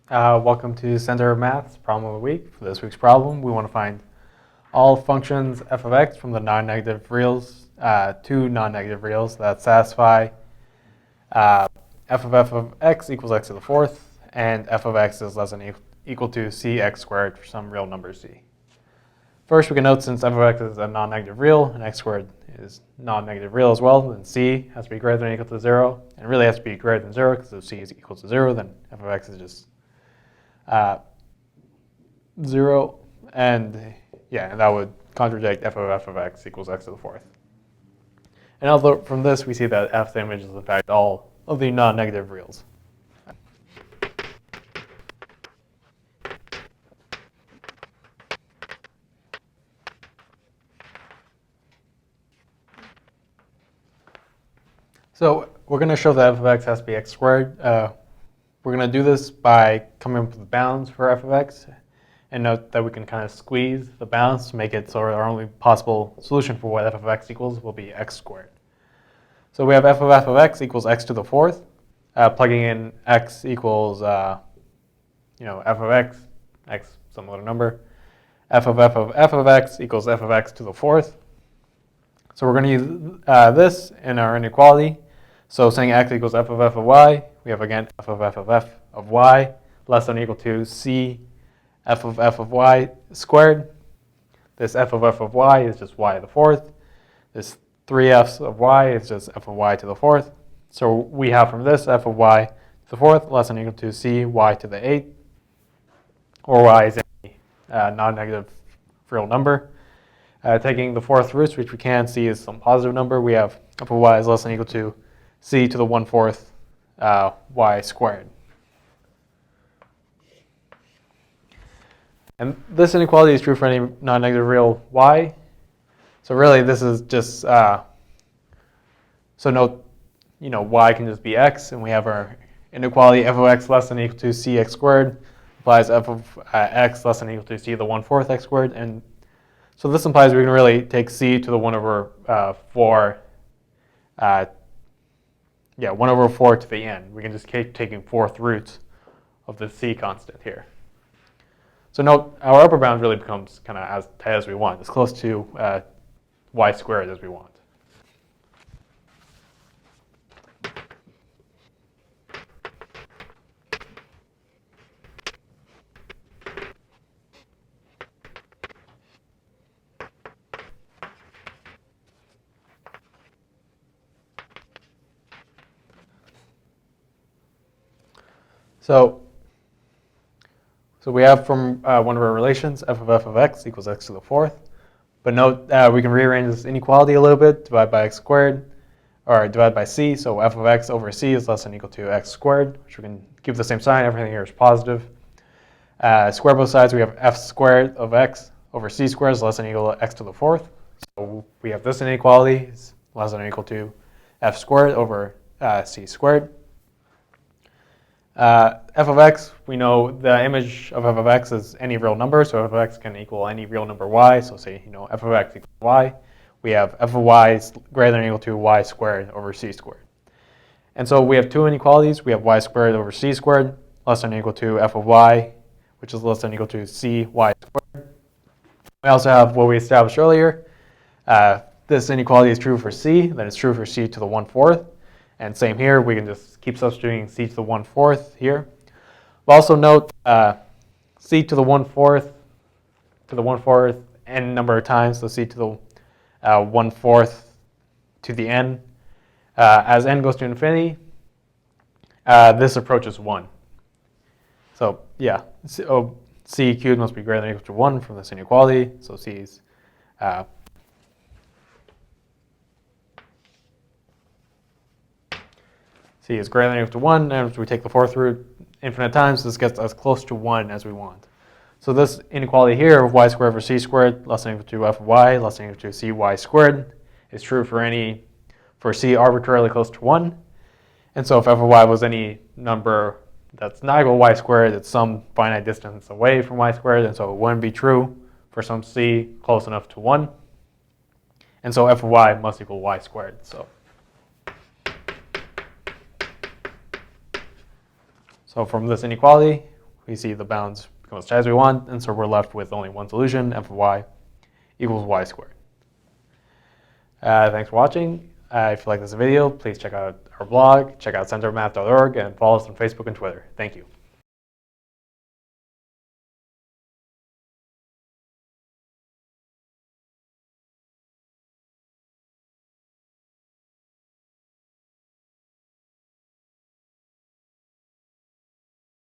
Welcome to Center of Math's Problem of the Week. For this week's problem, we want to find all functions f of x from the non-negative reals, two non-negative reals that satisfy f of x equals x to the fourth, and f of x is less than equal to cx squared for some real number c. First, we can note since f of x is a non-negative real and x squared is non-negative real as well, then c has to be greater than or equal to 0. And it really has to be greater than 0 because if c is equal to 0, then f of x is just 0, and that would contradict f of x equals x to the fourth. And although from this we see that f's image is in fact all of the non-negative reals. So we're going to show that f of x has to be x squared. We're going to do this by coming up with bounds for f of x, and note that we can kind of squeeze the bounds to make it so our only possible solution for what f of x equals will be x squared. So we have f of x equals x to the fourth. Plugging in x equals, f of x some other number. F of x equals f of x to the fourth. So we're going to use this in our inequality. So saying x equals f of y, we have again f of y less than or equal to c f of y squared. This f of y is just y to the fourth. This 3f's of y is just f of y to the fourth. So we have from this f of y to the fourth less than or equal to c y to the eighth, or y is any non-negative real number. Taking the fourth roots, which we can see is some positive number, we have f of y is less than or equal to c to the 1/4 y squared. And this inequality is true for any non-negative real y. So really this is just, so note, y can just be x, and we have our inequality f of x less than or equal to cx squared implies f of x less than or equal to c to the 1/4 x squared. And so this implies we can really take c to the 1/4, 1/4 to the n. We can just keep taking fourth roots of the c constant here. So note, our upper bound really becomes kind of as tight as we want, as close to y squared as we want. So we have from one of our relations, f of x equals x to the fourth. But note we can rearrange this inequality a little bit, divide by x squared, or divide by c. So f of x over c is less than or equal to x squared, which we can keep the same sign. Everything here is positive. Square both sides, we have f squared of x over c squared is less than or equal to x to the fourth. So we have this inequality is less than or equal to f squared over c squared. F of x, we know the image of f of x is any real number, so f of x can equal any real number y. So say, f of x equals y. We have f of y is greater than or equal to y squared over c squared. And so we have two inequalities. We have y squared over c squared less than or equal to f of y, which is less than or equal to c y squared. We also have what we established earlier. This inequality is true for c, then it's true for c to the 1/4. And same here, we can just keep substituting c to the 1/4 here. But also note c to the 1/4 n number of times, so c to the 1/4 to the n. As n goes to infinity, this approaches 1. So yeah, c cubed must be greater than or equal to 1 from this inequality. So c is c is greater than or equal to 1, and if we take the fourth root infinite times, this gets as close to 1 as we want. So this inequality here of y squared over c squared less than or equal to f of y less than or equal to cy squared is true for c arbitrarily close to 1. And so if f of y was any number that's not equal to y squared, it's some finite distance away from y squared, and so it wouldn't be true for some c close enough to 1. And so f of y must equal y squared. So from this inequality, we see the bounds become as tight as we want, and so we're left with only one solution, f of y equals y squared. Thanks for watching. If you like this video, please check out our blog, check out centerofmath.org, and follow us on Facebook and Twitter. Thank you.